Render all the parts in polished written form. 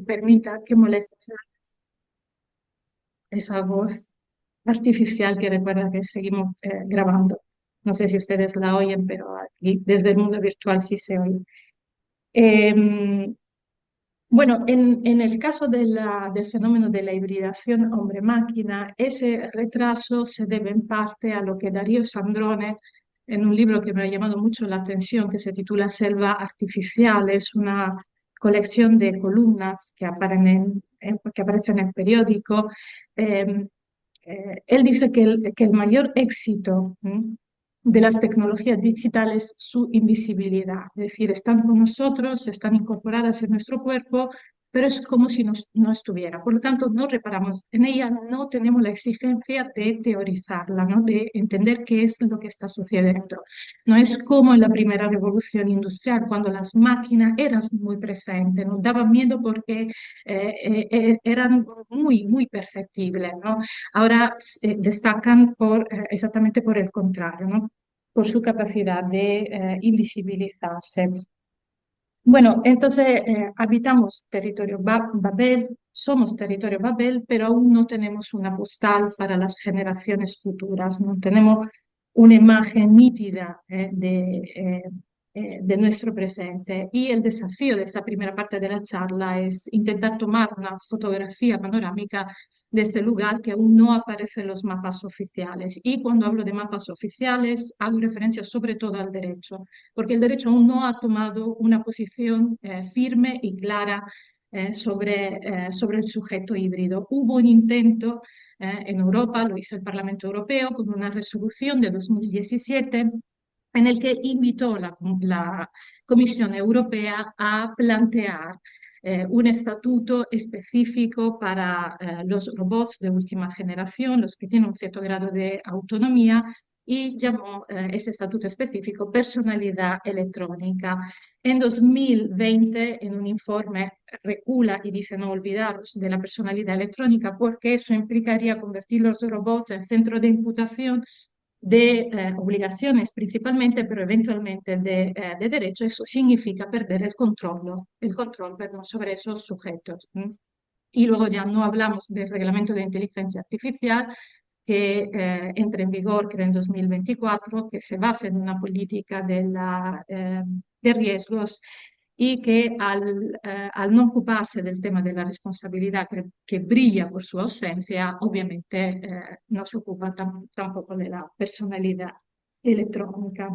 Permita que moleste esa voz artificial que recuerda que seguimos grabando. No sé si ustedes la oyen, pero aquí desde el mundo virtual sí se oye. Em, bueno, en el caso del fenómeno de la hibridación hombre-máquina, ese retraso se debe en parte a lo que Darío Sandrone, en un libro que me ha llamado mucho la atención, que se titula Selva Artificial, es una colección de columnas que que aparecen en el periódico. eh, Él dice que el mayor éxito de las tecnologías digitales es su invisibilidad, es decir, están con nosotros, están incorporadas en nuestro cuerpo, pero es como si no estuviera. Por lo tanto, no reparamos en ella, no tenemos la exigencia de teorizarla, ¿no? De entender qué es lo que está sucediendo. No es como en la primera revolución industrial, cuando las máquinas eran muy presentes, nos daban miedo porque eran muy perceptibles, ¿no? Ahora destacan exactamente por el contrario, ¿no? Por su capacidad de invisibilizarse. Bueno, entonces habitamos territorio Babel, somos territorio Babel, pero aún no tenemos una postal para las generaciones futuras, no tenemos una imagen nítida de nuestro presente. Y el desafío de esta primera parte de la charla es intentar tomar una fotografía panorámica de este lugar que aún no aparece en los mapas oficiales. Y cuando hablo de mapas oficiales, hago referencia sobre todo al derecho porque el derecho aún no ha tomado una posición firme y clara sobre el sujeto híbrido. Hubo un intento en Europa, lo hizo el Parlamento Europeo con una resolución de 2017 en el que invitó la Comisión Europea a plantear un estatuto específico para los robots de última generación, los que tienen un cierto grado de autonomía, y llamó ese estatuto específico personalidad electrónica. En 2020, en un informe, recula y dice no olvidaros de la personalidad electrónica porque eso implicaría convertir los robots en centro de imputación de obligaciones principalmente, pero eventualmente de derecho. Eso significa perder el control, perdón, sobre esos sujetos. Y luego ya no hablamos del reglamento de inteligencia artificial que entra en vigor, creo, en 2024, que se basa en una política de riesgos y que al no ocuparse del tema de la responsabilidad que brilla por su ausencia, obviamente no se ocupa tampoco de la personalidad electrónica.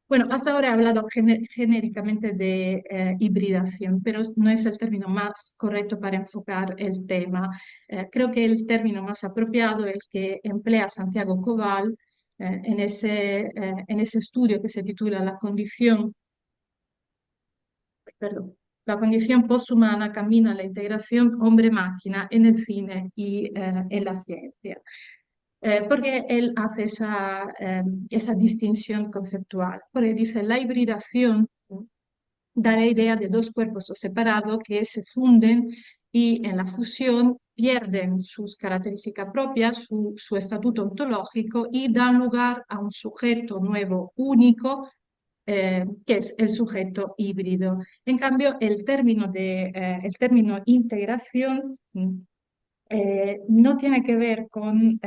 Bueno, hasta ahora he hablado genéricamente de hibridación, pero no es el término más correcto para enfocar el tema. Creo que el término más apropiado es el que emplea Santiago Cobal en ese estudio que se titula perdón, la condición posthumana camina a la integración hombre-máquina en el cine y en la ciencia. Porque él hace esa distinción conceptual. Porque dice, la hibridación da la idea de dos cuerpos separados que se funden y en la fusión pierden sus características propias, su estatuto ontológico y dan lugar a un sujeto nuevo, único, que es el sujeto híbrido. En cambio, el término integración no tiene que ver con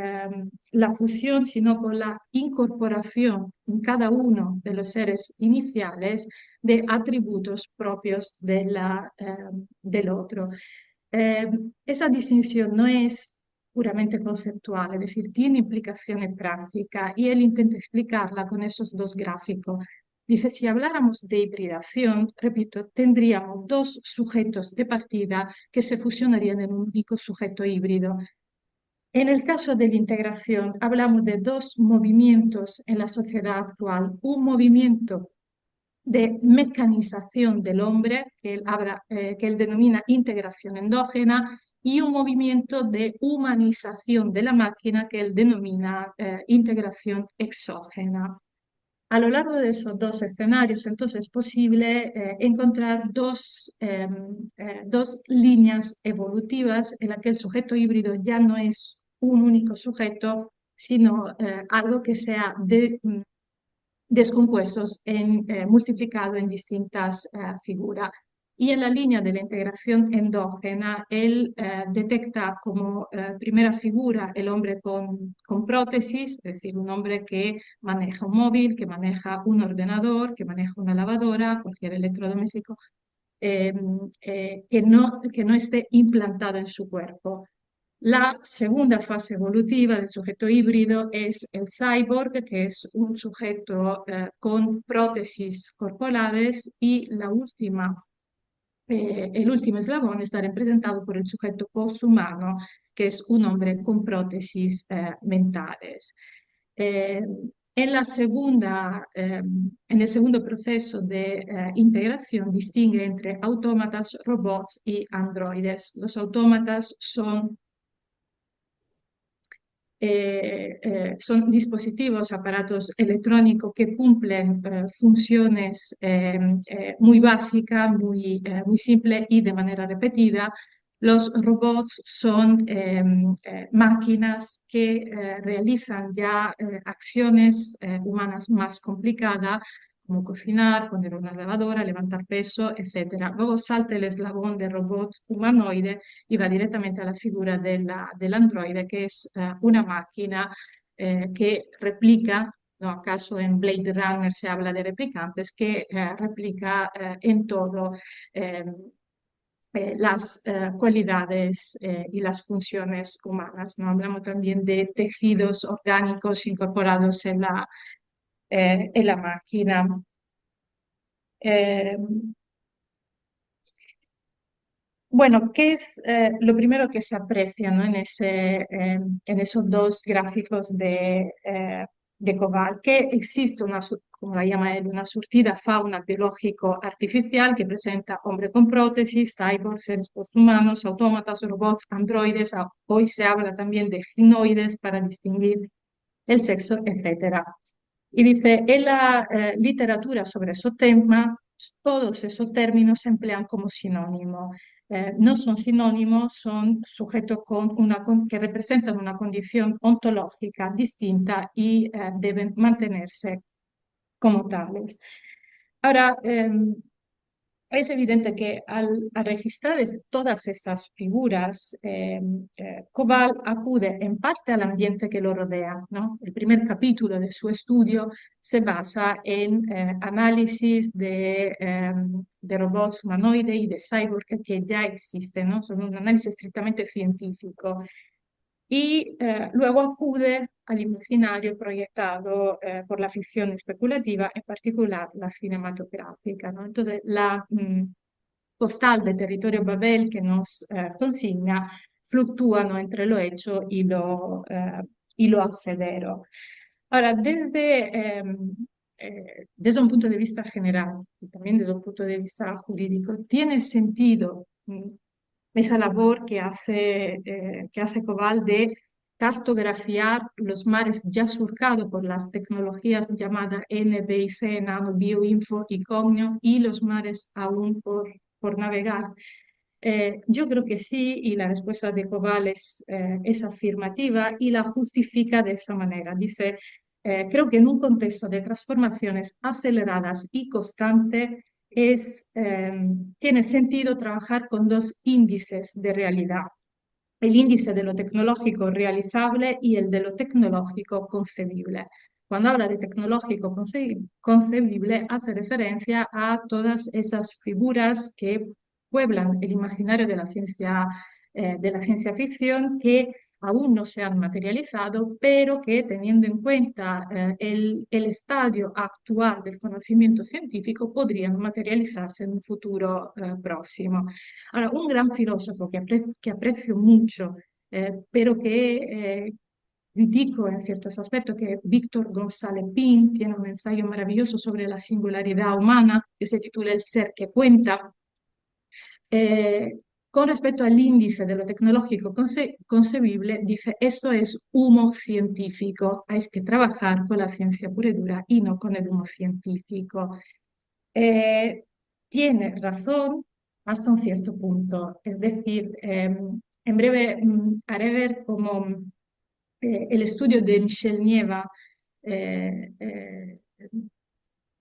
la fusión, sino con la incorporación en cada uno de los seres iniciales de atributos propios del otro. Eh, Esa distinción no es puramente conceptual, es decir, tiene implicaciones prácticas y él intenta explicarla con esos dos gráficos. Dice, si habláramos de hibridación, repito, tendríamos dos sujetos de partida que se fusionarían en un único sujeto híbrido. En el caso de la integración, hablamos de dos movimientos en la sociedad actual. Un movimiento de mecanización del hombre, que él denomina integración endógena, y un movimiento de humanización de la máquina que él denomina integración exógena. A lo largo de esos dos escenarios, entonces, es posible encontrar dos líneas evolutivas en las que el sujeto híbrido ya no es un único sujeto, sino algo que sea descompuestos multiplicado en distintas figuras. Y en la línea de la integración endógena, él detecta como primera figura el hombre con prótesis, es decir, un hombre que maneja un móvil, que maneja un ordenador, que maneja una lavadora, cualquier electrodoméstico, eh, que no esté implantado en su cuerpo. La segunda fase evolutiva del sujeto híbrido es el cyborg, que es un sujeto con prótesis corporales, y el último eslabón está representado por el sujeto posthumano, que es un hombre con prótesis mentales. Eh, en el segundo proceso de integración distingue entre autómatas, robots y androides. Los autómatas son dispositivos, aparatos electrónicos que cumplen funciones muy básicas, muy simples y de manera repetida. Los robots son máquinas que realizan ya acciones humanas más complicadas, como cocinar, poner una lavadora, levantar peso, etcétera. Luego salta el eslabón de robot humanoide y va directamente a la figura del androide, que es una máquina que replica, ¿no? ¿Acaso en Blade Runner se habla de replicantes? Que replica en todo eh, las cualidades y las funciones humanas, ¿no? Hablamos también de tejidos orgánicos incorporados en la máquina. Eh, Bueno, ¿qué es lo primero que se aprecia, ¿no? En esos dos gráficos de Koval? Que existe como la llama él, una surtida fauna biológico artificial que presenta hombre con prótesis, cyborgs, seres posthumanos, autómatas, robots, androides. Hoy se habla también de ginoides para distinguir el sexo, etcétera. Y dice, en la literatura sobre esos temas, todos esos términos se emplean como sinónimo. No son sinónimos, son sujetos que representan una condición ontológica distinta y deben mantenerse como tales. Ahora, es evidente que al registrar todas estas figuras, Cobal acude en parte al ambiente que lo rodea, ¿no? El primer capítulo de su estudio se basa en análisis de robots humanoides y de cyborg que ya existen, ¿no? Son un análisis estrictamente científico. Y luego acude al imaginario proyectado por la ficción especulativa, en particular la cinematográfica, ¿no? Entonces, la postal de Territorio Babel que nos consigna fluctúa, ¿no? Entre lo hecho y lo hacedero. Ahora, desde un punto de vista general y también desde un punto de vista jurídico, tiene sentido esa labor que hace Cobal de cartografiar los mares ya surcados por las tecnologías llamadas NBIC, Nano, Bioinfo y Cognio, y los mares aún por navegar. Yo creo que sí, y la respuesta de Cobal es afirmativa y la justifica de esa manera. Dice, creo que en un contexto de transformaciones aceleradas y constantes tiene sentido trabajar con dos índices de realidad: el índice de lo tecnológico realizable y el de lo tecnológico concebible. Cuando habla de tecnológico concebible, hace referencia a todas esas figuras que pueblan el imaginario de la ciencia ficción, que aún no se han materializado, pero que, teniendo en cuenta el estadio actual del conocimiento científico, podrían materializarse en un futuro próximo. Ahora, un gran filósofo que aprecio mucho, pero que critico en ciertos aspectos, que Víctor González Pin tiene un ensayo maravilloso sobre la singularidad humana que se titula El ser que cuenta. Con respecto al índice de lo tecnológico concebible, dice, esto es humo científico, hay que trabajar con la ciencia pura y dura y no con el humo científico. Eh, Tiene razón hasta un cierto punto. Es decir, en breve haré ver cómo el estudio de Michel Nieva eh,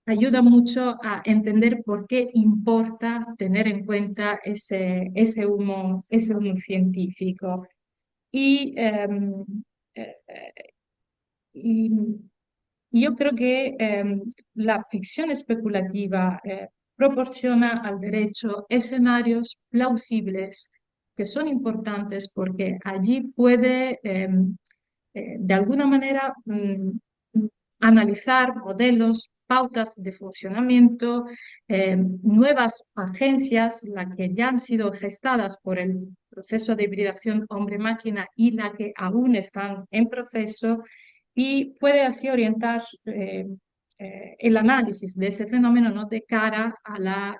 ayuda mucho a entender por qué importa tener en cuenta ese humo científico. Y, eh, y yo creo que la ficción especulativa proporciona al derecho escenarios plausibles que son importantes porque allí puede, de alguna manera, analizar modelos, pautas de funcionamiento, nuevas agencias, las que ya han sido gestadas por el proceso de hibridación hombre-máquina y las que aún están en proceso, y puede así orientar el análisis de ese fenómeno, ¿no? De cara a la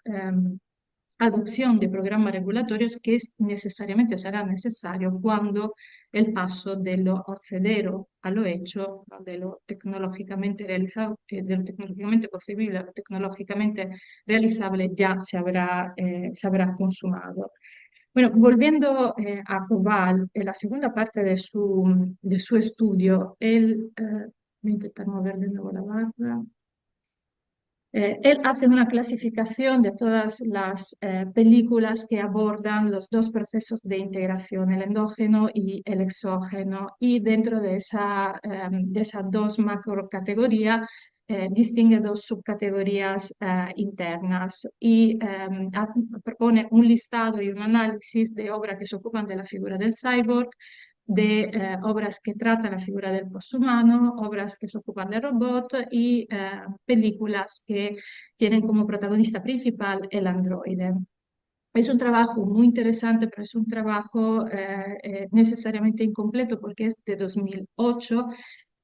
adopción de programas regulatorios que necesariamente será necesario cuando el paso de lo hacedero a lo hecho, ¿no? De lo tecnológicamente realizado, de lo tecnológicamente posible a lo tecnológicamente realizable ya se habrá consumado. Bueno, volviendo a Cobal, en la segunda parte de su estudio, voy a intentar mover de nuevo la barra. Él hace una clasificación de todas las películas que abordan los dos procesos de integración, el endógeno y el exógeno, y dentro de esas dos macrocategorías distingue dos subcategorías internas y propone un listado y un análisis de obras que se ocupan de la figura del cyborg, de obras que tratan la figura del posthumano, obras que se ocupan de robot y películas que tienen como protagonista principal el androide. Es un trabajo muy interesante, pero es un trabajo necesariamente incompleto porque es de 2008.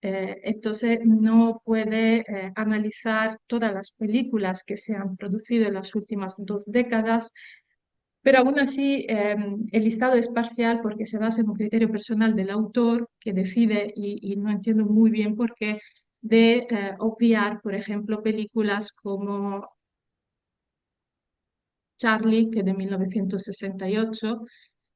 Entonces no puede analizar todas las películas que se han producido en las últimas 2 décadas, pero aún así, el listado es parcial porque se basa en un criterio personal del autor que decide, y no entiendo muy bien por qué, de obviar, por ejemplo, películas como Charlie, que es de 1968,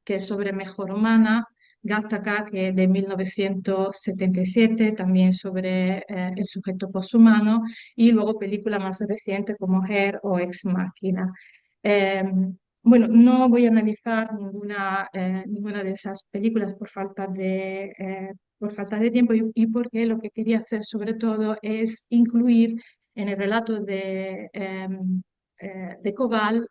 que es sobre mejor humana, Gattaca, que es de 1977, también sobre el sujeto poshumano, y luego películas más recientes como Hair o Ex Machina. Eh, bueno, no voy a analizar ninguna de esas películas por falta de tiempo y porque lo que quería hacer sobre todo es incluir en el relato de Cobal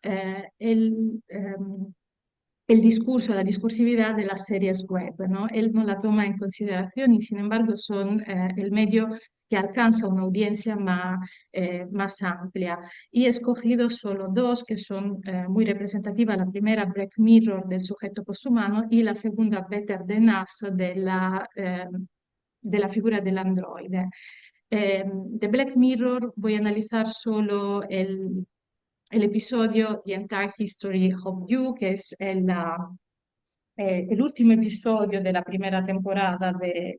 el discurso, la discursividad de las series web, ¿no? Él no la toma en consideración y sin embargo son el medio que alcanza una audiencia más amplia. Y he escogido solo dos que son muy representativas. La primera, Black Mirror, del sujeto posthumano, y la segunda, Better Than Us, de la figura del androide. De Black Mirror voy a analizar solo el episodio The Entire History of You, que es el último episodio de la primera temporada eh,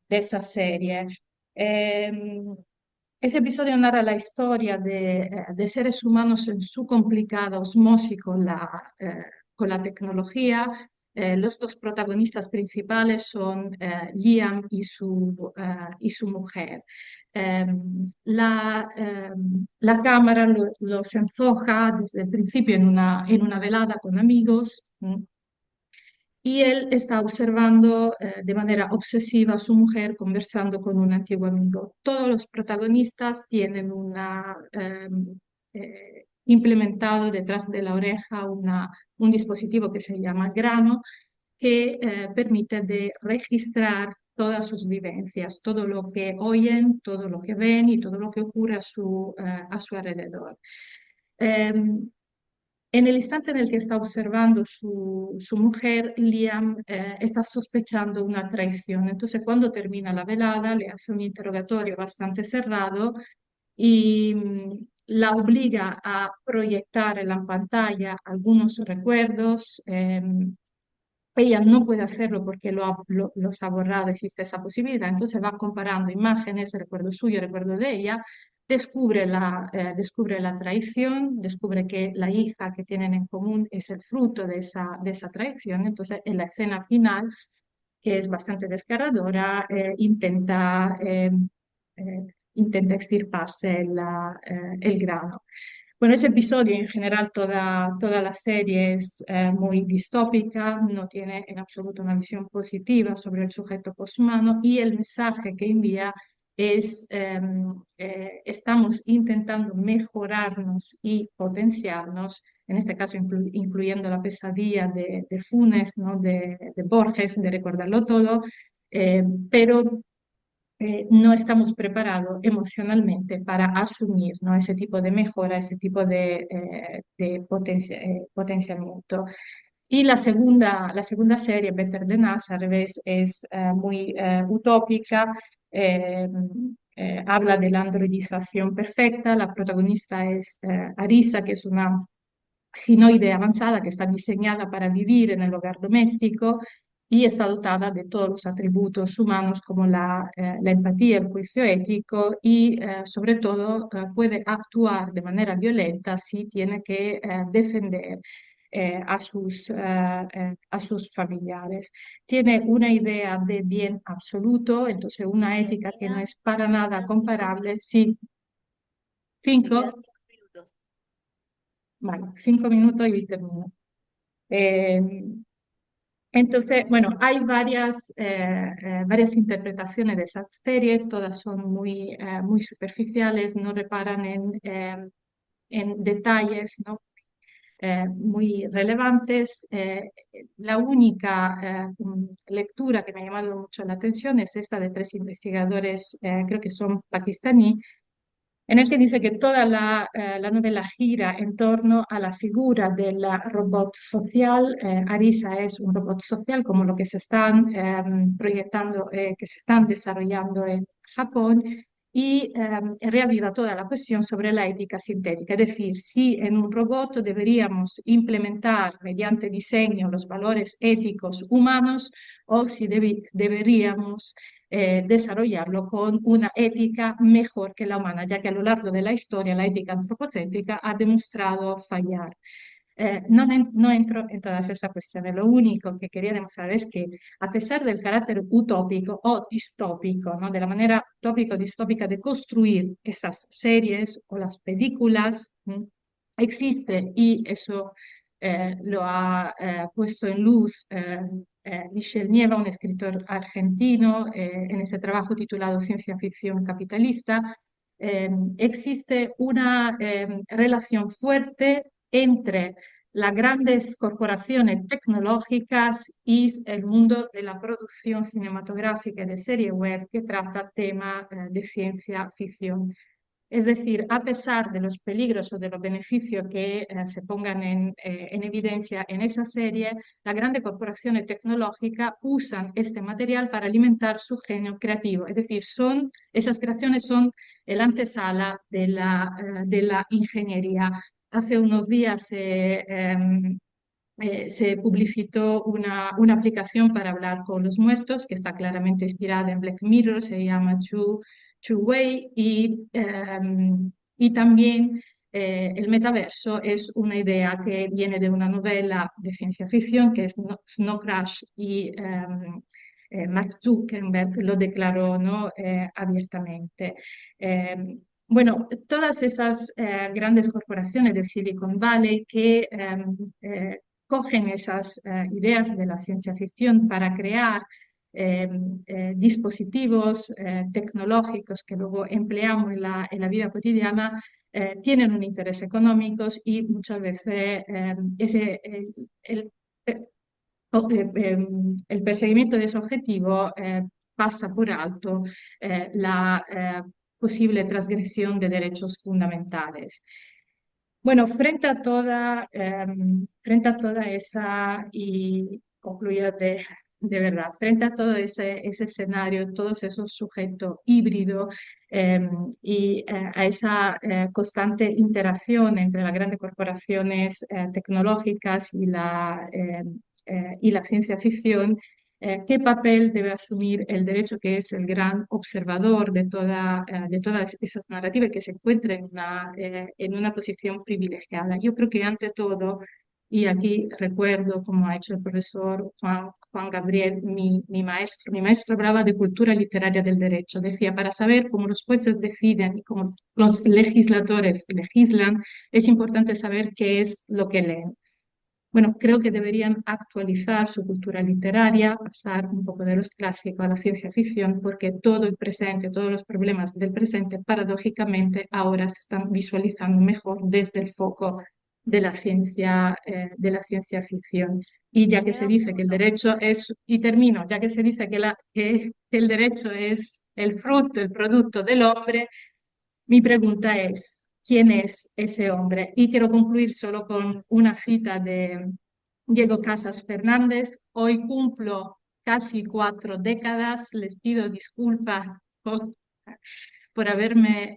de esa serie. Eh, Ese episodio narra la historia de seres humanos en su complicada osmosis con la tecnología. Los dos protagonistas principales son Liam y su mujer. Eh, la cámara los enfoca desde el principio en una velada con amigos. Y él está observando de manera obsesiva a su mujer conversando con un antiguo amigo. Todos los protagonistas tienen implementado detrás de la oreja un dispositivo que se llama grano, que permite de registrar todas sus vivencias, todo lo que oyen, todo lo que ven y todo lo que ocurre a su alrededor. Em, en el instante en el que está observando su mujer, Liam está sospechando una traición. Entonces, cuando termina la velada, le hace un interrogatorio bastante cerrado y la obliga a proyectar en la pantalla algunos recuerdos. Ella no puede hacerlo porque los ha borrado, existe esa posibilidad, entonces va comparando imágenes, recuerdo suyo, recuerdo de ella, descubre la traición, descubre que la hija que tienen en común es el fruto de esa traición, entonces en la escena final, que es bastante desgarradora, intenta intenta extirparse el grano. Bueno, ese episodio, en general, toda la serie es muy distópica, no tiene en absoluto una visión positiva sobre el sujeto poshumano y el mensaje que envía es, estamos intentando mejorarnos y potenciarnos, en este caso incluyendo la pesadilla de Funes, ¿no? De Borges, de recordarlo todo, pero no estamos preparados emocionalmente para asumir, ¿no? Ese tipo de mejora, ese tipo de potenciamiento. Y la segunda serie, Better Than Us, al revés, es muy utópica, eh, habla de la androidización perfecta, la protagonista es Arisa, que es una ginoide avanzada que está diseñada para vivir en el hogar doméstico y está dotada de todos los atributos humanos como la empatía, el juicio ético y sobre todo puede actuar de manera violenta si tiene que defender a sus familiares. Tiene una idea de bien absoluto, entonces una ética que no Mira, es para me nada quedan 5 minutos. comparable. Sí, Me quedan cinco, 5 minutos. vale, 5 minutos y termino. Eh, Entonces, bueno, hay varias interpretaciones de esa serie, todas son muy superficiales, no reparan en detalles, ¿no? Muy relevantes. La única lectura que me ha llamado mucho la atención es esta de tres investigadores, creo que son pakistaníes, en el que dice que toda la novela gira en torno a la figura del robot social. Arisa es un robot social como lo que se están proyectando, que se están desarrollando en Japón y reaviva toda la cuestión sobre la ética sintética, es decir, si en un robot deberíamos implementar mediante diseño los valores éticos humanos o si deberíamos desarrollarlo con una ética mejor que la humana, ya que a lo largo de la historia la ética antropocéntrica ha demostrado fallar. No entro en todas esas cuestiones, lo único que quería demostrar es que a pesar del carácter utópico o distópico, ¿no? De la manera utópica o distópica de construir estas series o las películas, ¿m? Existe y eso lo ha puesto en luz Michel Nieva, un escritor argentino, en ese trabajo titulado Ciencia ficción capitalista. Existe una relación fuerte entre las grandes corporaciones tecnológicas y el mundo de la producción cinematográfica y de serie web que trata tema de ciencia ficción. Es decir, a pesar de los peligros o de los beneficios que se pongan en evidencia en esa serie, las grandes corporaciones tecnológicas usan este material para alimentar su genio creativo. Es decir, esas creaciones son el antesala de la ingeniería. Hace unos días se publicitó una aplicación para hablar con los muertos que está claramente inspirada en Black Mirror, se llama True Way y también el metaverso es una idea que viene de una novela de ciencia ficción que es Snow Crash y Mark Zuckerberg lo declaró, ¿no? Abiertamente. Bueno, todas esas grandes corporaciones de Silicon Valley que cogen esas ideas de la ciencia ficción para crear eh, dispositivos tecnológicos que luego empleamos en la vida cotidiana, tienen un interés económico y muchas veces el, eh, el perseguimiento de ese objetivo pasa por alto la posible transgresión de derechos fundamentales. Bueno, frente a toda esa, y concluyo de verdad, frente a todo ese escenario, todos esos sujetos híbridos eh, y a esa constante interacción entre las grandes corporaciones tecnológicas y la ciencia ficción, qué papel debe asumir el derecho, que es el gran observador de todas esas narrativas y que se encuentra en una posición privilegiada. Yo creo que ante todo Y aquí recuerdo, como ha hecho el profesor Juan Gabriel, mi maestro hablaba de cultura literaria del derecho. Decía, para saber cómo los jueces deciden y cómo los legisladores legislan, es importante saber qué es lo que leen. Bueno, creo que deberían actualizar su cultura literaria, pasar un poco de los clásicos a la ciencia ficción, porque todo el presente, todos los problemas del presente, paradójicamente, ahora se están visualizando mejor desde el foco de la ciencia ficción. Y ya que se dice que el derecho es, y termino, ya que se dice que el derecho es el fruto, el producto del hombre, mi pregunta es, ¿quién es ese hombre? Y quiero concluir solo con una cita de Diego Casas Fernández. Hoy cumplo casi 4 décadas. Les pido disculpas por, por haberme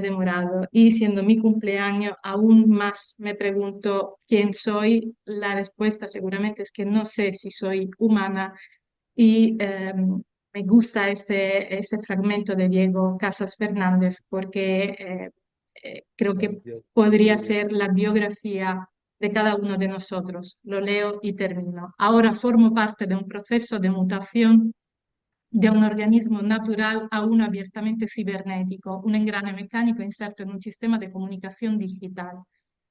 demorado. Y siendo mi cumpleaños, aún más me pregunto quién soy. La respuesta seguramente es que no sé si soy humana y me gusta este fragmento de Diego Casas Fernández porque creo que podría ser la biografía de cada uno de nosotros. Lo leo y termino. Ahora formo parte de un proceso de mutación de un organismo natural a uno abiertamente cibernético, un engrane mecánico inserto en un sistema de comunicación digital.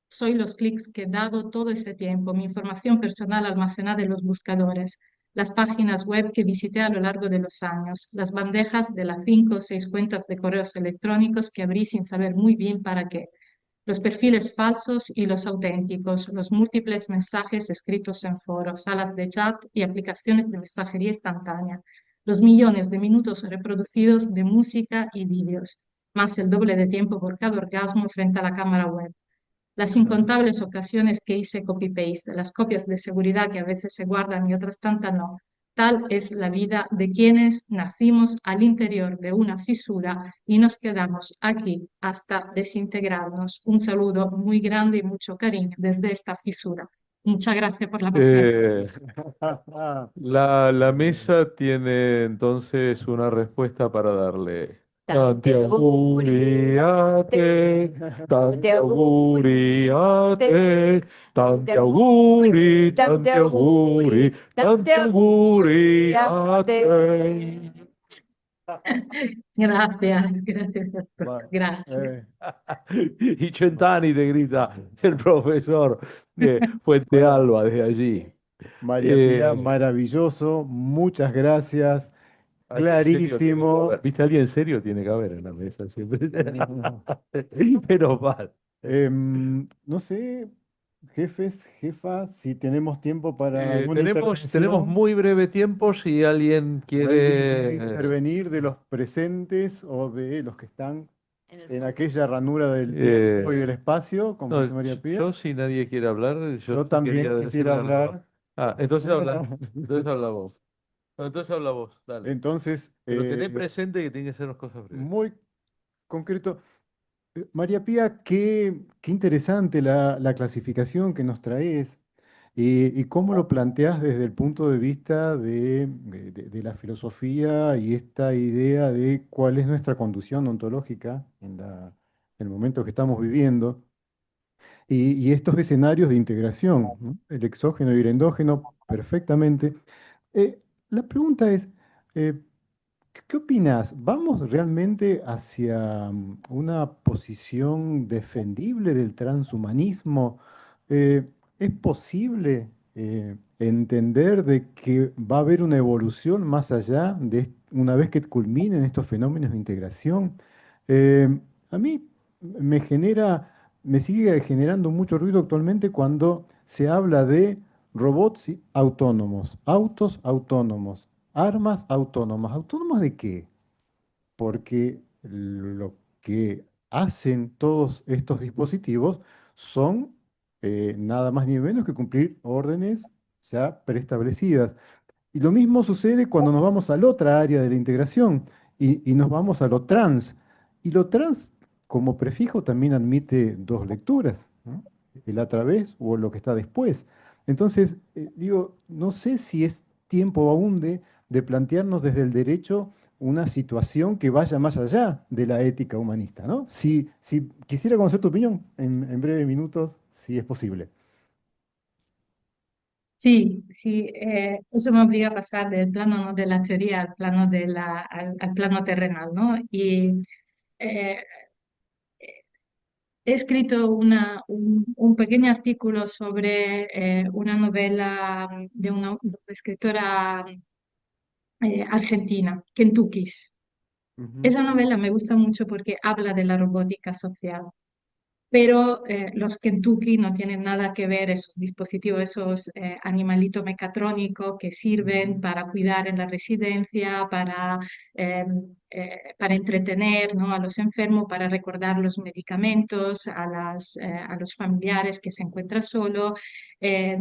Soy los clics que he dado todo ese tiempo, mi información personal almacenada en los buscadores, las páginas web que visité a lo largo de los años, las bandejas de las 5 o 6 cuentas de correos electrónicos que abrí sin saber muy bien para qué, los perfiles falsos y los auténticos, los múltiples mensajes escritos en foros, salas de chat y aplicaciones de mensajería instantánea, los millones de minutos reproducidos de música y vídeos, más el doble de tiempo por cada orgasmo frente a la cámara web, las incontables ocasiones que hice copy-paste, las copias de seguridad que a veces se guardan y otras tantas no. Tal es la vida de quienes nacimos al interior de una fisura y nos quedamos aquí hasta desintegrarnos. Un saludo muy grande y mucho cariño desde esta fisura. Muchas gracias por la paciencia. Eh, la mesa tiene entonces una respuesta para darle. Tanti auguri a te, tanti auguri a te, tanti auguri, tanti auguri, tanti auguri a te. Gracias, gracias por todo. Va, Gracias. Y 100 anni te grita el profesor de Fuente bueno, Alba desde allí. María Pía, Eh, maravilloso, muchas gracias, Alguien serio tiene que haber. clarísimo. ¿Viste? Alguien serio tiene que haber en la mesa siempre. Menos mal. No sé, jefes, jefas, si tenemos tiempo para alguna Tenemos intervención muy breve tiempo si alguien o alguien quiere quiere. intervenir de los presentes o de los que están en aquella ranura del tiempo y eh, del espacio, como no, dice María Pía. yo, si nadie quiere hablar, yo Yo sí quería también decirle quisiera algo. hablar. Ah, entonces habla. Entonces habla vos. No, entonces habla vos, dale. Entonces, Pero tené presente que tienen que ser las cosas breves. muy concreto. María Pía, qué interesante la clasificación que nos traes y cómo lo planteas desde el punto de vista de la filosofía y esta idea de cuál es nuestra conducción ontológica en el momento que estamos viviendo y estos escenarios de integración, ¿no? El exógeno y el endógeno, perfectamente. La pregunta es, eh, ¿qué opinas? ¿Vamos realmente hacia una posición defendible del transhumanismo? Eh, ¿Es posible entender de que va a haber una evolución más allá de una vez que culminen estos fenómenos de integración? A mí me sigue generando mucho ruido actualmente cuando se habla de robots autónomos, autos autónomos. Armas autónomas. ¿Autónomas de qué? Porque lo que hacen todos estos dispositivos son nada más ni menos que cumplir órdenes ya preestablecidas. Y lo mismo sucede cuando nos vamos a la otra área de la integración y nos vamos a lo trans. Y lo trans, como prefijo, también admite dos lecturas, ¿no? El a través o lo que está después. Entonces, digo, no sé si es tiempo aún de plantearnos desde el derecho una situación que vaya más allá de la ética humanista, ¿no? Si quisiera conocer tu opinión en breves minutos, si es posible. Sí, sí, eso me obliga a pasar del plano, ¿no?, de la teoría al plano al plano terrenal, ¿no? Y eh, he escrito un pequeño artículo sobre una novela de una escritora argentina, Kentuckis. Ujú. Esa novela me gusta mucho porque habla de la robótica social. Pero los Kentucky no tienen nada que ver, esos dispositivos, esos animalitos mecatrónicos que sirven Ujú. para cuidar en la residencia, eh, para entretener, ¿no?, a los enfermos, para recordar los medicamentos a los familiares que se encuentran solo. Eh,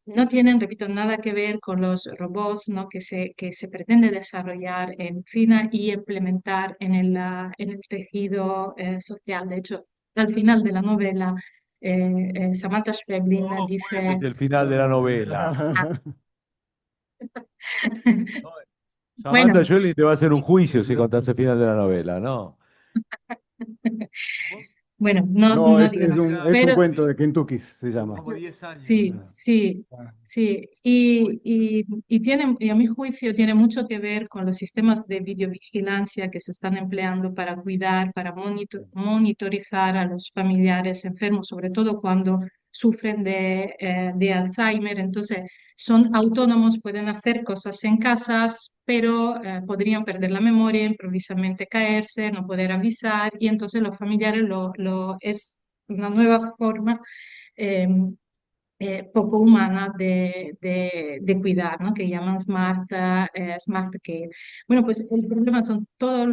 no tienen, repito, nada que ver con los robots, ¿no?, que se pretende desarrollar en China y implementar en el tejido social. De hecho, al final de la novela, Samantha Schweblin No dice, cuentes el final de la novela. ah, No, bueno, Samantha Jolie te va a hacer un juicio si contás el final de la novela, ¿no? Vos bueno, no, No, no digo nada, es un pero cuento de Kentucky, se llama. como 10 años sí, ya. sí, Ah. sí, y tiene, y a mi juicio tiene mucho que ver con los sistemas de videovigilancia que se están empleando para cuidar, para monitorizar a los familiares enfermos, sobre todo cuando sufren de Alzheimer. Entonces, son autónomos, pueden hacer cosas en casas, pero podrían perder la memoria, improvisamente caerse, no poder avisar, y entonces los familiares es una nueva forma eh, poco humana de cuidar, ¿no?, que llaman smart care. Bueno, pues el problema son toda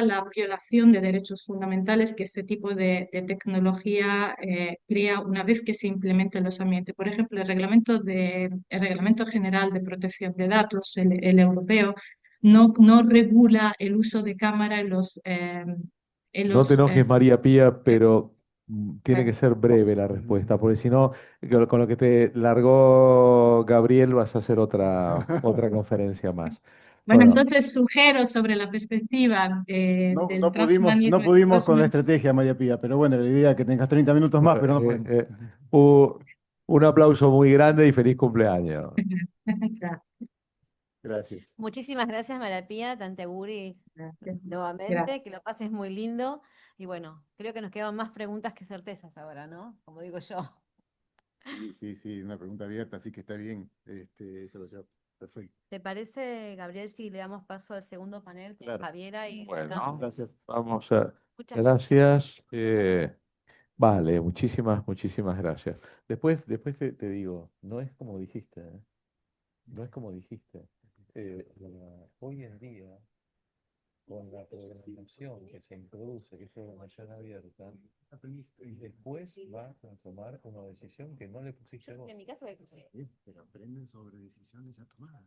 la violación de derechos fundamentales que este tipo de tecnología crea una vez que se implementa en los ambientes. Por ejemplo, el Reglamento General de Protección de Datos, el europeo, no regula el uso de cámara en No te los enojes, María Pía, eh, pero tiene que ser breve la respuesta, porque si no, con lo que te largó Gabriel vas a hacer otra conferencia más. Bueno, Bueno, entonces sugiero sobre la perspectiva No, del no transhumanismo y pudimos con la estrategia, María Pía, pero bueno, la idea es que tengas 30 minutos más, pero no eh, podemos. eh, u- un aplauso muy grande y feliz cumpleaños. Gracias, Gracias. Muchísimas gracias, Marapía, Tanteguri, gracias, nuevamente, que gracias. lo pases muy lindo. Y bueno, creo que nos quedan más preguntas que certezas ahora, ¿no? Como digo yo. Sí, sí, sí, una pregunta abierta, así que está bien. Eso lo llevo. Perfecto. ¿Te parece, Gabriel, si le damos paso al segundo panel con Claro. Javiera y Bueno, Gracias. vamos a... Muchas Gracias. Vale, muchísimas gracias. Después te digo, no es como dijiste, ¿eh? No es como dijiste. Hoy en día, con la programación que se introduce, que es programación abierta, y después va a tomar una decisión que no le pusiste vos. En mi caso, voy a cruzar. Sí, pero aprenden sobre decisiones ya tomadas.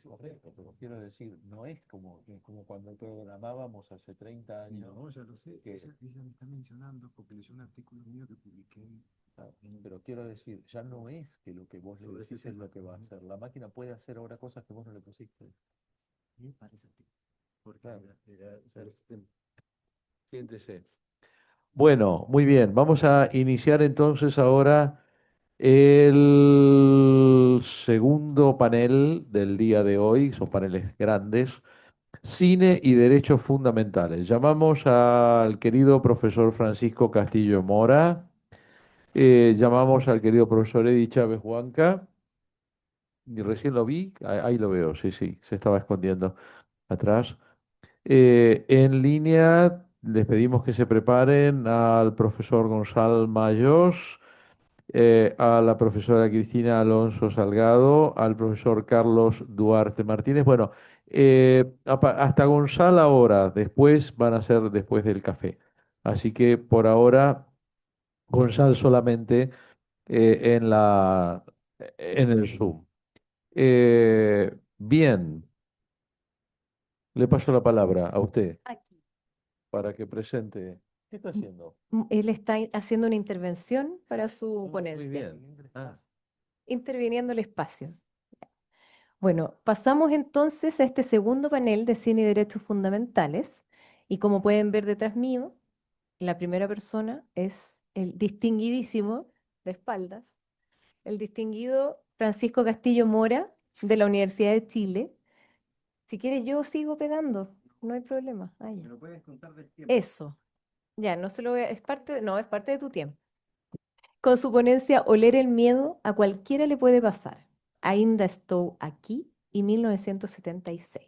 Correcto, pero quiero decir, no es como cuando programábamos hace 30 años. No, ya lo sé. que, Ella me está mencionando porque leyó un artículo mío que publiqué pero quiero decir, ya no es que lo que vos le sobre ese decís es tema. lo que va a hacer. La máquina puede hacer ahora cosas que vos no le pusiste. Me parece a ti. Porque Claro. sobre ese tema. Siéntese. Bueno, muy bien. Vamos a iniciar entonces ahora el segundo panel del día de hoy. Son paneles grandes. Cine y derechos fundamentales. Llamamos al querido profesor Francisco Castillo Mora. Llamamos al querido profesor Edi Chávez Huanca. Y recién lo vi. Ahí lo veo. Sí, sí. Se estaba escondiendo atrás. En línea, les pedimos que se preparen al profesor Gonzalo Mayos, a la profesora Cristina Alonso Salgado, al profesor Carlos Duarte Martínez. Bueno, hasta Gonzalo ahora, después van a ser después del café. Así que por ahora, Gonzalo solamente en el Zoom. Bien, le paso la palabra a usted Aquí. para que presente. ¿Qué está haciendo? Él está haciendo una intervención para su Muy ponencia, bien. Ah, interviniendo el espacio. Bueno, pasamos entonces a este segundo panel de cine y derechos fundamentales. Y como pueden ver detrás mío, la primera persona es el distinguidísimo de espaldas, el distinguido Francisco Castillo Mora de la Universidad de Chile. Si quieres, yo sigo pegando, no hay problema. Ah, ya. lo puedes contar del tiempo. Eso, ya, no se lo voy a, es parte no, es parte de tu tiempo. Con su ponencia Oler el miedo, a cualquiera le puede pasar. Ainda estou aquí y 1976.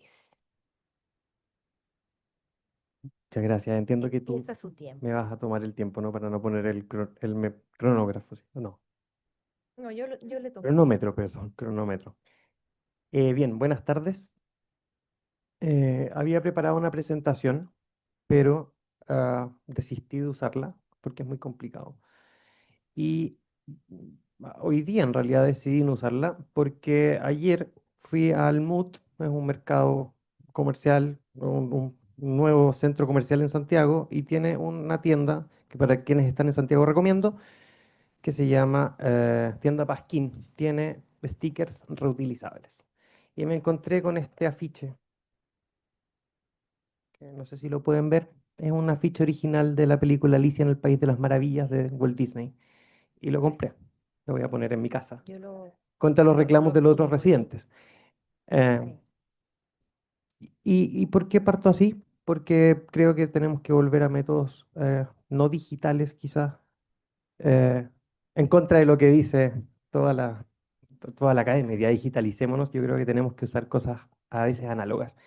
Muchas gracias. Entiendo que tú Empieza su tiempo. me vas a tomar el tiempo, ¿no? Para no poner cronógrafo, ¿sí? No, No, yo le tomo. cronómetro, perdón, cronómetro. Bien, buenas tardes. Había preparado una presentación, pero desistí de usarla porque es muy complicado. Y hoy día en realidad decidí no usarla porque ayer fui al MUT, es un mercado comercial, un nuevo centro comercial en Santiago, y tiene una tienda que para quienes están en Santiago recomiendo, que se llama Tienda Pasquín. Tiene stickers reutilizables. Y me encontré con este afiche, que no sé si lo pueden ver. Es un afiche original de la película Alicia en el País de las Maravillas de Walt Disney. Y lo compré. Lo voy a poner en mi casa, Yo lo, contra los lo- reclamos lo de los otros sigo. residentes. Eh, Ahí. ¿Y por qué parto así? Porque creo que tenemos que volver a métodos no digitales, quizás, eh, en contra de lo que dice toda la, toda la academia. Ya digitalicémonos, yo creo que tenemos que usar cosas a veces análogas.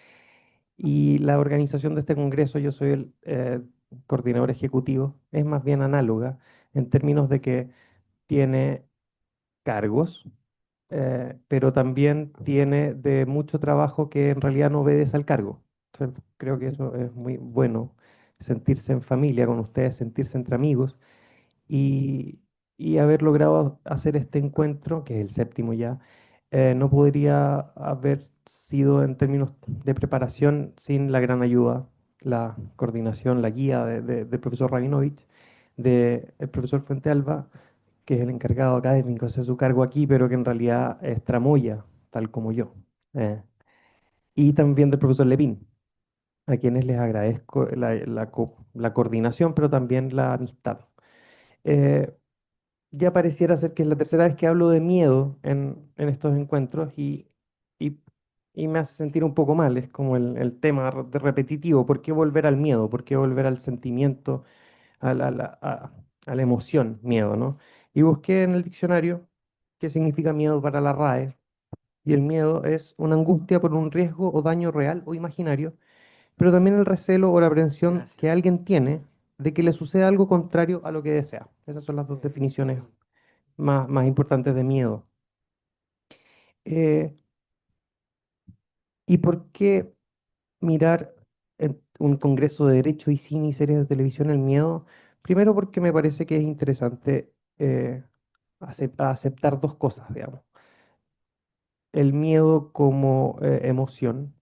Y la organización de este congreso, yo soy el coordinador ejecutivo, es más bien análoga en términos de que tiene cargos, pero también tiene de mucho trabajo que en realidad no obedece al cargo. Entonces, creo que eso es muy bueno, sentirse en familia con ustedes, sentirse entre amigos y, y haber logrado hacer este encuentro, que es el séptimo ya. No podría haber sido en términos de preparación sin la gran ayuda, la coordinación, la guía del profesor Rabinovich, del profesor Fuentealba, que es el encargado académico, ese es su cargo aquí, pero que en realidad es tramoya, tal como yo. Eh, y también del profesor Levin, a quienes les agradezco la coordinación, pero también la amistad. Eh, ya pareciera ser que es la tercera vez que hablo de miedo en estos encuentros y, y me hace sentir un poco mal. Es como el tema repetitivo. ¿Por qué volver al miedo? ¿Por qué volver al sentimiento, a la emoción, miedo, ¿no? Y busqué en el diccionario qué significa miedo para la RAE. Y el miedo es una angustia por un riesgo o daño real o imaginario, pero también el recelo o la aprensión que alguien tiene de que le suceda algo contrario a lo que desea. Esas son las dos definiciones más importantes de miedo. Eh, ¿Y por qué mirar en un congreso de derecho y cine y series de televisión el miedo? Primero porque me parece que es interesante aceptar dos cosas, digamos. El miedo como emoción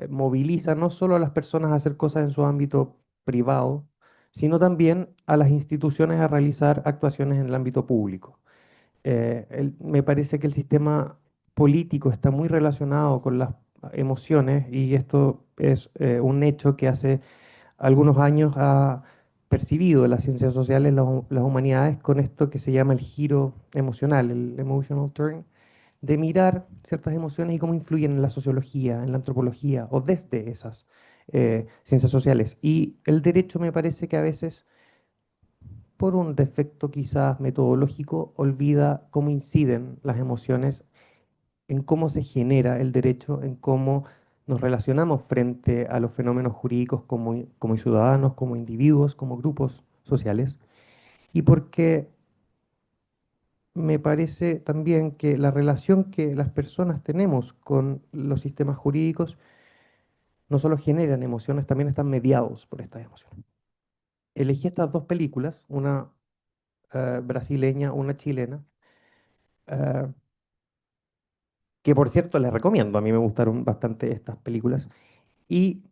moviliza no solo a las personas a hacer cosas en su ámbito privado, sino también a las instituciones a realizar actuaciones en el ámbito público. Me parece que el sistema político está muy relacionado con las emociones y esto es un hecho que hace algunos años ha percibido las ciencias sociales, las humanidades, con esto que se llama el giro emocional, el emotional turn, de mirar ciertas emociones y cómo influyen en la sociología, en la antropología o desde esas ciencias sociales. Y el derecho me parece que a veces por un defecto quizás metodológico, olvida cómo inciden las emociones en cómo se genera el derecho, en cómo nos relacionamos frente a los fenómenos jurídicos como ciudadanos, como individuos, como grupos sociales. Y porque me parece también que la relación que las personas tenemos con los sistemas jurídicos no solo generan emociones, también están mediados por estas emociones. Elegí estas dos películas, una brasileña, una chilena, eh, que por cierto les recomiendo, a mí me gustaron bastante estas películas, y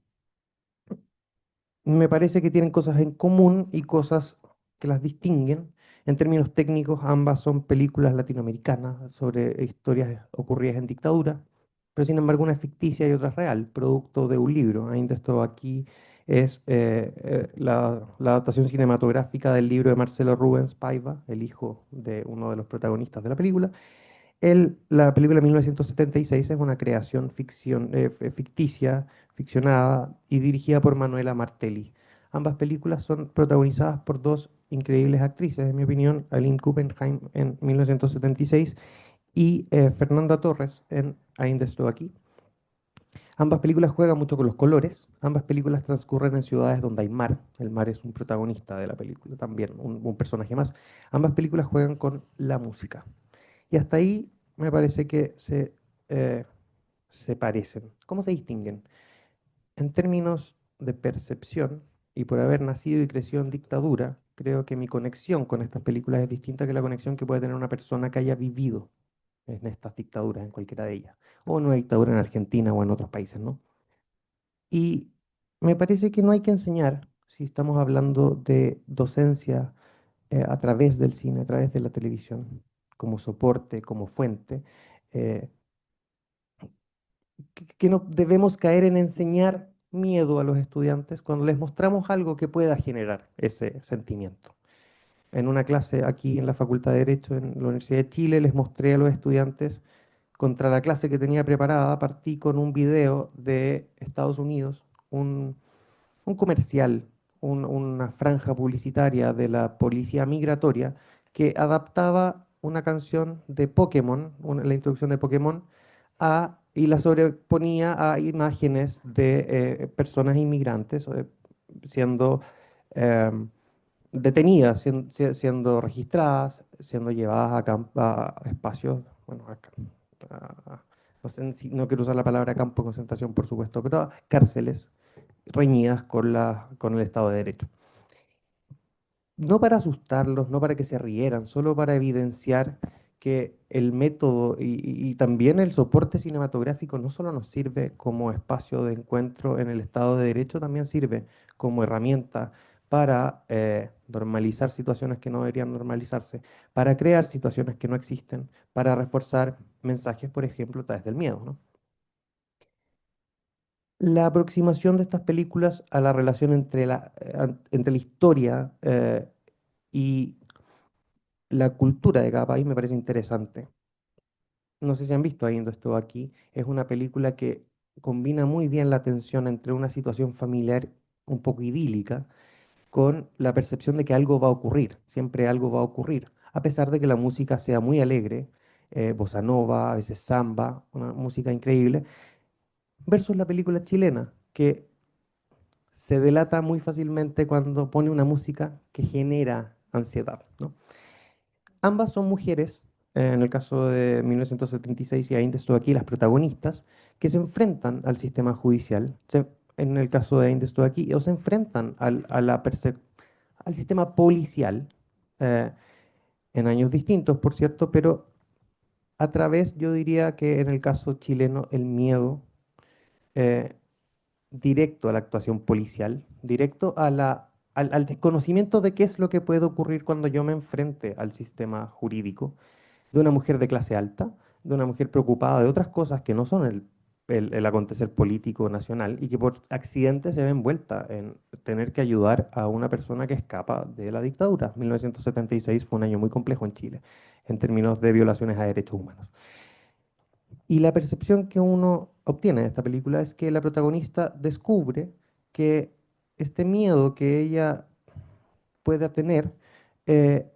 me parece que tienen cosas en común y cosas que las distinguen. En términos técnicos, ambas son películas latinoamericanas sobre historias ocurridas en dictadura, pero sin embargo una es ficticia y otra es real, producto de un libro. Ainda esto aquí es la adaptación cinematográfica del libro de Marcelo Rubens Paiva, el hijo de uno de los protagonistas de la película. La película 1976 es una creación ficticia, ficcionada y dirigida por Manuela Martelli. Ambas películas son protagonizadas por dos increíbles actrices, en mi opinión, Aline Kuppenheim en 1976 y Fernanda Torres en Ainda estoy aquí. Ambas películas juegan mucho con los colores, ambas películas transcurren en ciudades donde hay mar, el mar es un protagonista de la película también, un personaje más. Ambas películas juegan con la música. Y hasta ahí me parece que se parecen. ¿Cómo se distinguen? En términos de percepción, y por haber nacido y crecido en dictadura, creo que mi conexión con estas películas es distinta que la conexión que puede tener una persona que haya vivido en estas dictaduras, en cualquiera de ellas, o en una dictadura en Argentina o en otros países, ¿no? Y me parece que no hay que enseñar, si estamos hablando de docencia a través del cine, a través de la televisión, como soporte, como fuente, eh, que no debemos caer en enseñar miedo a los estudiantes cuando les mostramos algo que pueda generar ese sentimiento. En una clase aquí en la Facultad de Derecho en la Universidad de Chile les mostré a los estudiantes contra la clase que tenía preparada, partí con un video de Estados Unidos, un comercial, una franja publicitaria de la policía migratoria que adaptaba una canción de Pokémon, la introducción de Pokémon, y la sobreponía a imágenes de personas inmigrantes siendo em, detenidas, siendo registradas, siendo llevadas a espacios, bueno, no sé no quiero usar la palabra campo de concentración, por supuesto, pero a cárceles reñidas con el Estado de Derecho. No para asustarlos, no para que se rieran, solo para evidenciar que el método y también el soporte cinematográfico no solo nos sirve como espacio de encuentro en el Estado de Derecho, también sirve como herramienta para normalizar situaciones que no deberían normalizarse, para crear situaciones que no existen, para reforzar mensajes, por ejemplo, a través del miedo, ¿no? La aproximación de estas películas a la relación entre la historia y la cultura de cada país me parece interesante. No sé si han visto Habiendo esto aquí. Es una película que combina muy bien la tensión entre una situación familiar un poco idílica con la percepción de que algo va a ocurrir, siempre algo va a ocurrir, a pesar de que la música sea muy alegre, bossa nova, a veces samba, una música increíble, versus la película chilena, que se delata muy fácilmente cuando pone una música que genera ansiedad, ¿no? Ambas son mujeres, en el caso de 1976 y Ainda estoy aquí, las protagonistas, que se enfrentan al sistema judicial, en el caso de Ainda estoy aquí, o se enfrentan al sistema policial, eh, en años distintos, por cierto, pero a través, yo diría que en el caso chileno, el miedo eh, directo a la actuación policial, directo al desconocimiento de qué es lo que puede ocurrir cuando yo me enfrente al sistema jurídico, de una mujer de clase alta, de una mujer preocupada de otras cosas que no son el acontecer político nacional y que por accidente se ve envuelta en tener que ayudar a una persona que escapa de la dictadura. 1976 fue un año muy complejo en Chile en términos de violaciones a derechos humanos. Y la percepción que uno obtiene de esta película es que la protagonista descubre que este miedo que ella pueda tener eh,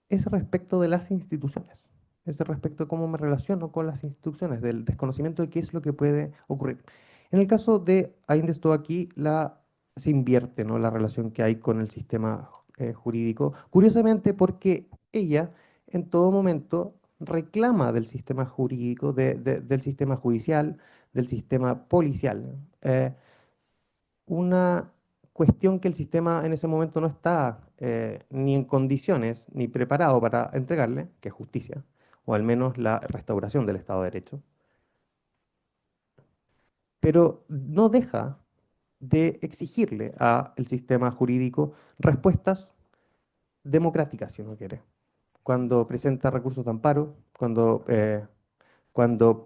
es respecto de las instituciones, es respecto de cómo me relaciono con las instituciones, del desconocimiento de qué es lo que puede ocurrir. En el caso de Ainda estoy aquí, se invierte, ¿no?, la relación que hay con el sistema jurídico, curiosamente porque ella en todo momento reclama del sistema jurídico, del sistema judicial, del sistema policial. Una cuestión que el sistema en ese momento no está ni en condiciones ni preparado para entregarle, que es justicia, o al menos la restauración del Estado de Derecho, pero no deja de exigirle al sistema jurídico respuestas democráticas, si uno quiere. Cuando presenta recursos de amparo, cuando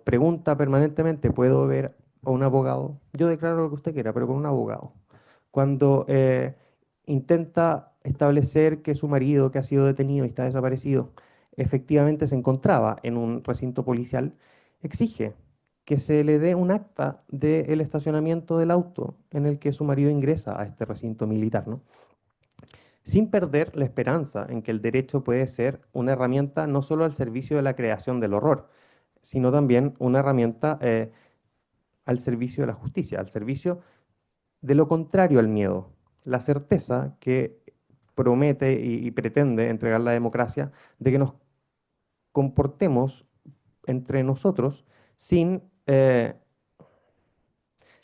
pregunta permanentemente, ¿puedo ver o un abogado, yo declaro lo que usted quiera, pero con un abogado, cuando intenta establecer que su marido, que ha sido detenido y está desaparecido, efectivamente se encontraba en un recinto policial, exige que se le dé un acta del estacionamiento del auto en el que su marido ingresa a este recinto militar, ¿no? Sin perder la esperanza en que el derecho puede ser una herramienta no solo al servicio de la creación del horror, sino también una herramienta al servicio de la justicia, al servicio de lo contrario al miedo, la certeza que promete y pretende entregar la democracia de que nos comportemos entre nosotros sin,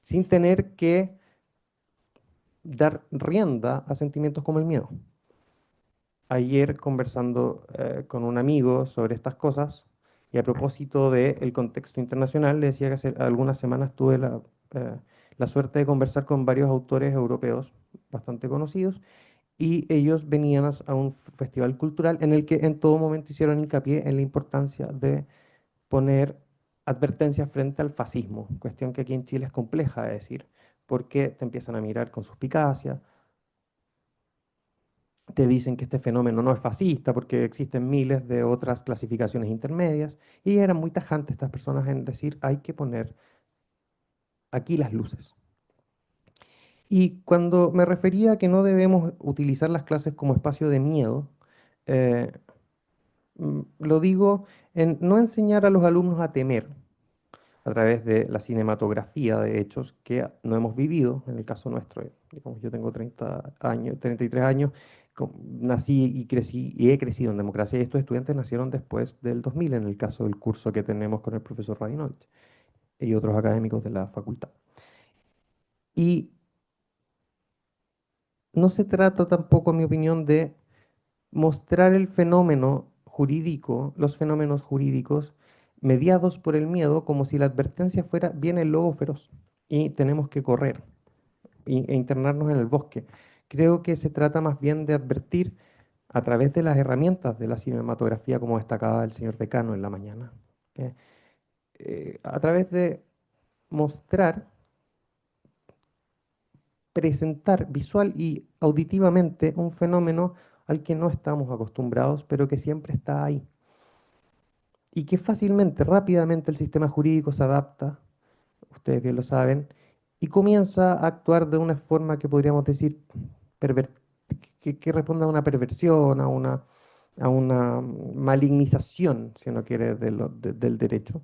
sin tener que dar rienda a sentimientos como el miedo. Ayer conversando con un amigo sobre estas cosas y a propósito del contexto internacional, le decía que hace algunas semanas tuve la suerte de conversar con varios autores europeos bastante conocidos y ellos venían a un festival cultural en el que en todo momento hicieron hincapié en la importancia de poner advertencias frente al fascismo, cuestión que aquí en Chile es compleja de decir, porque te empiezan a mirar con suspicacia, te dicen que este fenómeno no es fascista porque existen miles de otras clasificaciones intermedias, y eran muy tajantes estas personas en decir hay que poner aquí las luces. Y cuando me refería a que no debemos utilizar las clases como espacio de miedo, eh, lo digo en no enseñar a los alumnos a temer a través de la cinematografía de hechos que no hemos vivido, en el caso nuestro, digamos, yo tengo 30 años, 33 años, nací y crecí y he crecido en democracia, y estos estudiantes nacieron después del 2000, en el caso del curso que tenemos con el profesor Rabinovich y otros académicos de la facultad. Y no se trata tampoco, en mi opinión, de mostrar el fenómeno jurídico, los fenómenos jurídicos mediados por el miedo, como si la advertencia fuera viene el lobo feroz y tenemos que correr e internarnos en el bosque. Creo que se trata más bien de advertir a través de las herramientas de la cinematografía, como destacaba el señor decano en la mañana, eh, a través de mostrar, presentar visual y auditivamente un fenómeno al que no estamos acostumbrados, pero que siempre está ahí. Y que fácilmente, rápidamente el sistema jurídico se adapta, ustedes bien lo saben, y comienza a actuar de una forma que podríamos decir perver- que responda a una perversión, a una malignización, si uno quiere, del derecho,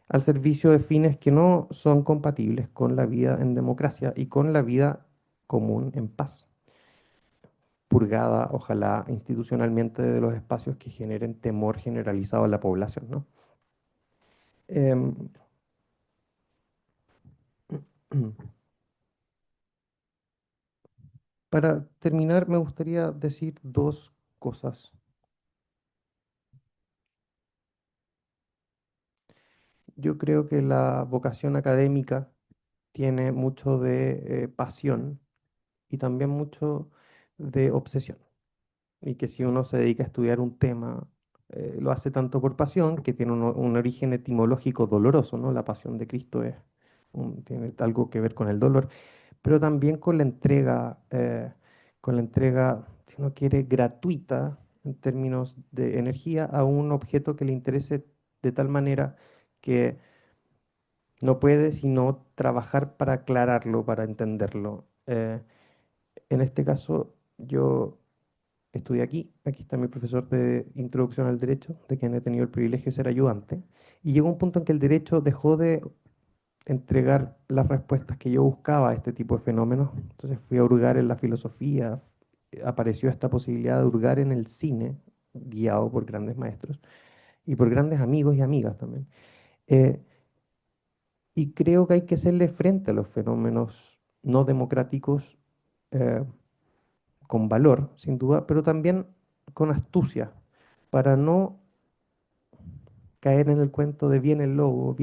al servicio de fines que no son compatibles con la vida en democracia y con la vida común en paz, purgada, ojalá, institucionalmente de los espacios que generen temor generalizado a la población, ¿no? Em, Para terminar, me gustaría decir dos cosas. Yo creo que la vocación académica tiene mucho de pasión y también mucho de obsesión. Y que si uno se dedica a estudiar un tema, lo hace tanto por pasión, que tiene un origen etimológico doloroso, ¿no? La pasión de Cristo tiene algo que ver con el dolor, pero también con la entrega, si uno quiere, gratuita en términos de energía a un objeto que le interese de tal manera que no puede sino trabajar para aclararlo, para entenderlo. En este caso, yo estudié aquí está mi profesor de Introducción al Derecho, de quien he tenido el privilegio de ser ayudante, y llegó un punto en que el derecho dejó de entregar las respuestas que yo buscaba a este tipo de fenómenos. Entonces fui a hurgar en la filosofía, apareció esta posibilidad de hurgar en el cine, guiado por grandes maestros y por grandes amigos y amigas también. Eh, y creo que hay que hacerle frente a los fenómenos no democráticos eh, con valor, sin duda, pero también con astucia, para no caer en el cuento de viene el lobo,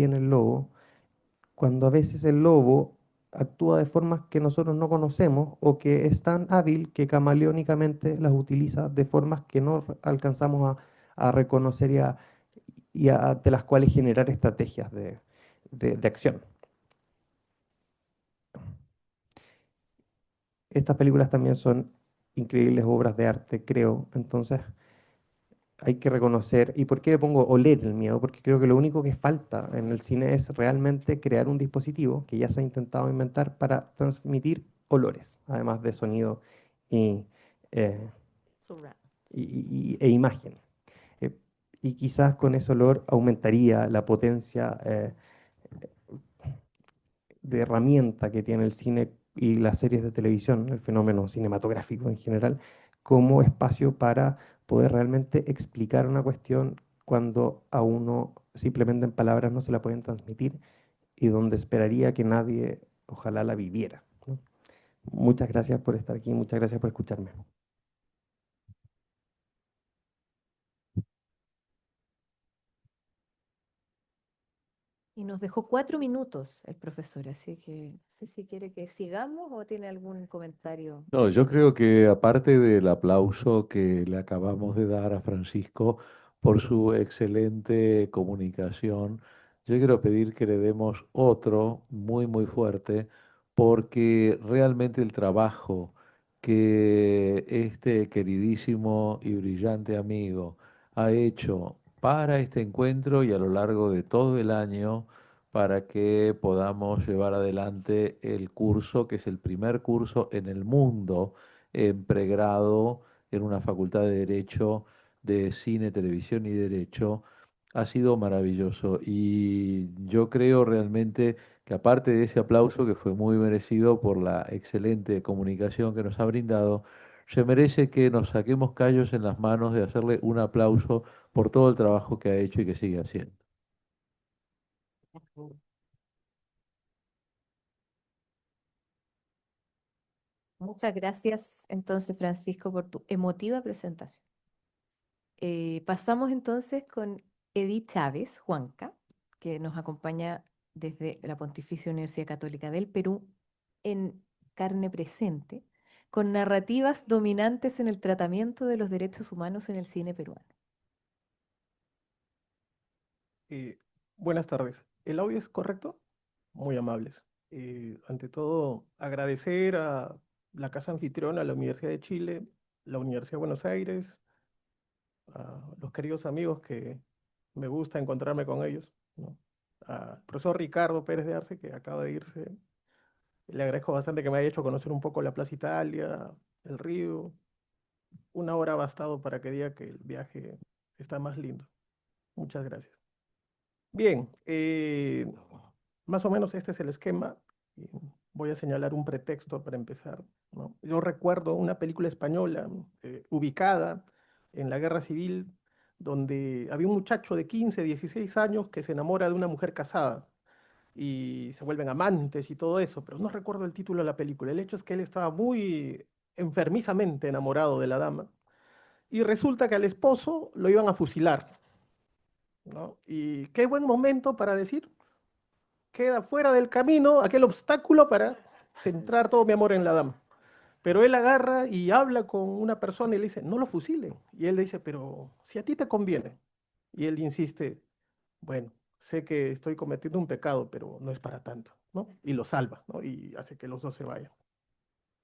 cuando a veces el lobo actúa de formas que nosotros no conocemos o que es tan hábil que camaleónicamente las utiliza de formas que no alcanzamos a reconocer de las cuales generar estrategias de acción. estas películas también son increíbles obras de arte, creo. Entonces, hay que reconocer. ¿Y por qué le pongo oler el miedo? Porque creo que lo único que falta en el cine es realmente crear un dispositivo que ya se ha intentado inventar para transmitir olores, además de sonido y, eh, Surround. e imagen. Eh, y quizás con ese olor aumentaría la potencia de herramienta que tiene el cine y las series de televisión, el fenómeno cinematográfico en general, como espacio para poder realmente explicar una cuestión cuando a uno simplemente en palabras no se la pueden transmitir y donde esperaría que nadie, ojalá la viviera, ¿no? Muchas gracias por estar aquí, muchas gracias por escucharme. Y nos dejó 4 minutos el profesor, así que no sé si quiere que sigamos o tiene algún comentario. No, yo creo que aparte del aplauso que le acabamos de dar a Francisco por su excelente comunicación, yo quiero pedir que le demos otro muy, muy fuerte, porque realmente el trabajo que este queridísimo y brillante amigo ha hecho para este encuentro y a lo largo de todo el año, para que podamos llevar adelante el curso, que es el primer curso en el mundo en pregrado en una facultad de Derecho, de Cine, Televisión y Derecho. Ha sido maravilloso y yo creo realmente que aparte de ese aplauso que fue muy merecido por la excelente comunicación que nos ha brindado, se merece que nos saquemos callos en las manos de hacerle un aplauso por todo el trabajo que ha hecho y que sigue haciendo. Muchas gracias entonces, Francisco, por tu emotiva presentación. Pasamos entonces con Edith Chávez, Juanca, que nos acompaña desde la Pontificia Universidad Católica del Perú en carne presente, con narrativas dominantes en el tratamiento de los derechos humanos en el cine peruano. Eh, Buenas tardes. ¿El audio es correcto? Muy amables. Ante todo, agradecer a la Casa Anfitriona, a la Universidad de Chile, la Universidad de Buenos Aires, a los queridos amigos que me gusta encontrarme con ellos, ¿no? Al profesor Ricardo Pérez de Arce, que acaba de irse. Le agradezco bastante que me haya hecho conocer un poco la Plaza Italia, el río. Una hora ha bastado para que diga que el viaje está más lindo. Muchas gracias. Bien, más o menos este es el esquema. y Voy a señalar un pretexto para empezar, ¿no? Yo recuerdo una película española ubicada en la Guerra Civil, donde había un muchacho de 15, 16 años que se enamora de una mujer casada y se vuelven amantes y todo eso, pero no recuerdo el título de la película. El hecho es que él estaba muy enfermizamente enamorado de la dama y resulta que al esposo lo iban a fusilar, ¿no? Y qué buen momento para decir, queda fuera del camino aquel obstáculo para centrar todo mi amor en la dama. Pero él agarra y habla con una persona y le dice, no lo fusilen. Y él le dice, pero si a ti te conviene. Y él insiste, bueno, sé que estoy cometiendo un pecado, pero no es para tanto, ¿no? Y lo salva, ¿no? Y hace que los dos se vayan.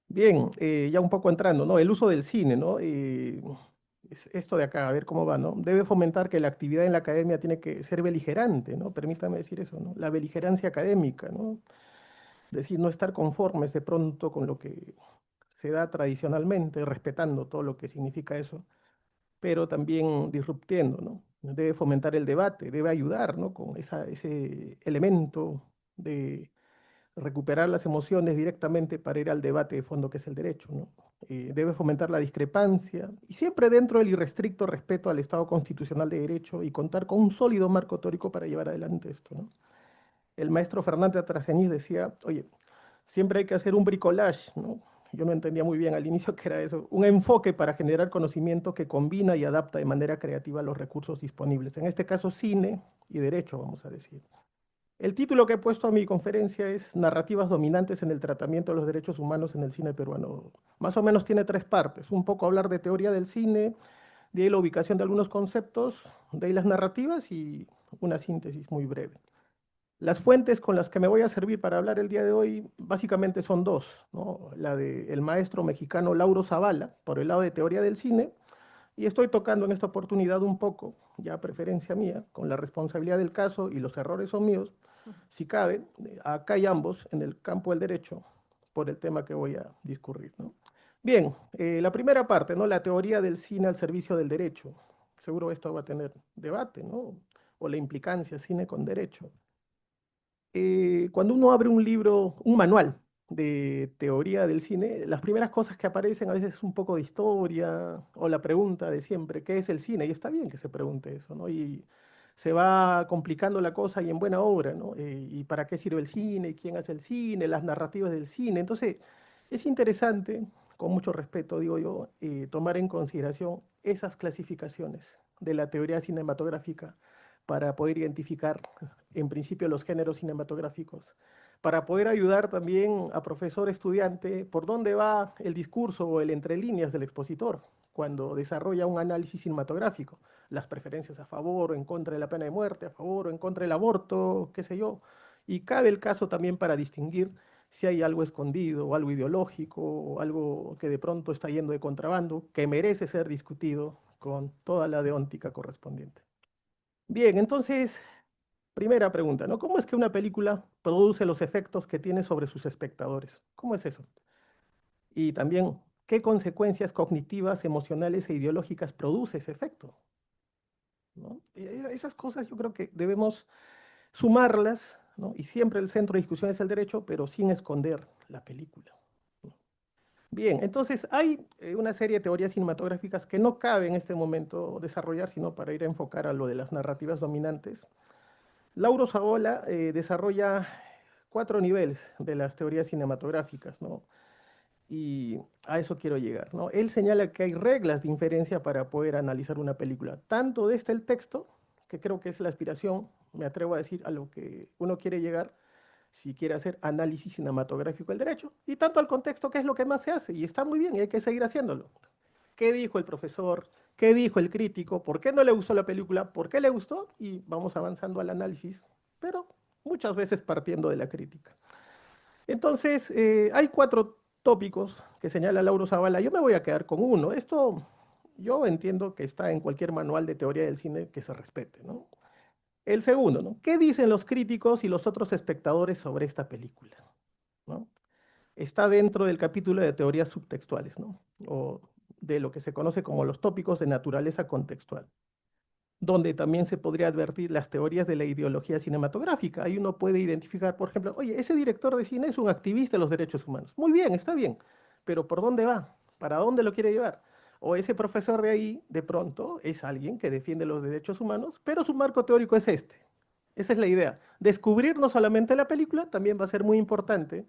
Bien, ya un poco entrando, ¿no? El uso del cine, ¿no? Es esto de acá, a ver cómo va, ¿no? Debe fomentar que la actividad en la academia tiene que ser beligerante, ¿no? Permítame decir eso, ¿no? La beligerancia académica, ¿no? Es decir, no estar conformes de pronto con lo que se da tradicionalmente, respetando todo lo que significa eso, pero también disruptiendo, ¿no? Debe fomentar el debate, debe ayudar, ¿no? Con ese elemento de recuperar las emociones directamente para ir al debate de fondo que es el derecho, ¿no? Debe fomentar la discrepancia y siempre dentro del irrestricto respeto al Estado constitucional de derecho y contar con un sólido marco teórico para llevar adelante esto, ¿no? El maestro Fernández Atraceñiz decía, oye, siempre hay que hacer un bricolage, ¿no? Yo no entendía muy bien al inicio qué era eso, un enfoque para generar conocimiento que combina y adapta de manera creativa los recursos disponibles, en este caso cine y derecho, vamos a decir. El título que he puesto a mi conferencia es Narrativas dominantes en el tratamiento de los derechos humanos en el cine peruano. Más o menos tiene 3 partes. Un poco hablar de teoría del cine, de ahí la ubicación de algunos conceptos, de ahí las narrativas y una síntesis muy breve. Las fuentes con las que me voy a servir para hablar el día de hoy básicamente son dos, ¿no? La del maestro mexicano Lauro Zavala, por el lado de teoría del cine, y estoy tocando en esta oportunidad un poco, ya a preferencia mía, con la responsabilidad del caso y los errores son míos, si cabe, acá hay ambos en el campo del derecho, por el tema que voy a discurrir, ¿no? Bien, la primera parte, ¿no? La teoría del cine al servicio del derecho. Seguro esto va a tener debate, ¿no? O la implicancia cine con derecho. Cuando uno abre un libro, un manual de teoría del cine, las primeras cosas que aparecen a veces es un poco de historia o la pregunta de siempre, ¿qué es el cine? Y está bien que se pregunte eso, ¿no? Y se va complicando la cosa y en buena obra, ¿no? ¿Y para qué sirve el cine? ¿Quién hace el cine? Las narrativas del cine. Entonces, es interesante, con mucho respeto digo yo, tomar en consideración esas clasificaciones de la teoría cinematográfica para poder identificar en principio los géneros cinematográficos, para poder ayudar también a profesor estudiante por dónde va el discurso o el entre líneas del expositor cuando desarrolla un análisis cinematográfico, las preferencias a favor o en contra de la pena de muerte, a favor o en contra del aborto, qué sé yo. Y cabe el caso también para distinguir si hay algo escondido o algo ideológico o algo que de pronto está yendo de contrabando, que merece ser discutido con toda la deóntica correspondiente. Bien, entonces, primera pregunta, ¿no? ¿Cómo es que una película produce los efectos que tiene sobre sus espectadores? ¿Cómo es eso? Y también, ¿qué consecuencias cognitivas, emocionales e ideológicas produce ese efecto? ¿No? Esas cosas yo creo que debemos sumarlas, ¿no? Y siempre el centro de discusión es el derecho, pero sin esconder la película. Bien, entonces hay una serie de teorías cinematográficas que no cabe en este momento desarrollar, sino para ir a enfocar a lo de las narrativas dominantes. Lauro Zavala desarrolla 4 niveles de las teorías cinematográficas, ¿no? Y a eso quiero llegar, ¿no? Él señala que hay reglas de inferencia para poder analizar una película, tanto desde el texto, que creo que es la aspiración, me atrevo a decir, a lo que uno quiere llegar, si quiere hacer análisis cinematográfico del derecho, y tanto al contexto, que es lo que más se hace, y está muy bien, y hay que seguir haciéndolo. ¿Qué dijo el profesor? ¿Qué dijo el crítico? ¿Por qué no le gustó la película? ¿Por qué le gustó? Y vamos avanzando al análisis, pero muchas veces partiendo de la crítica. Entonces, hay 4 tópicos que señala Lauro Zavala. Yo me voy a quedar con uno. Esto yo entiendo que está en cualquier manual de teoría del cine que se respete, ¿no? El segundo, ¿no? ¿Qué dicen los críticos y los otros espectadores sobre esta película? ¿No? Está dentro del capítulo de teorías subtextuales, ¿no? O de lo que se conoce como los tópicos de naturaleza contextual, donde también se podría advertir las teorías de la ideología cinematográfica. Ahí uno puede identificar, por ejemplo, oye, ese director de cine es un activista de los derechos humanos. Muy bien, está bien, pero ¿por dónde va? ¿Para dónde lo quiere llevar? O ese profesor de ahí, de pronto, es alguien que defiende los derechos humanos, pero su marco teórico es este. Esa es la idea. Descubrir no solamente la película, también va a ser muy importante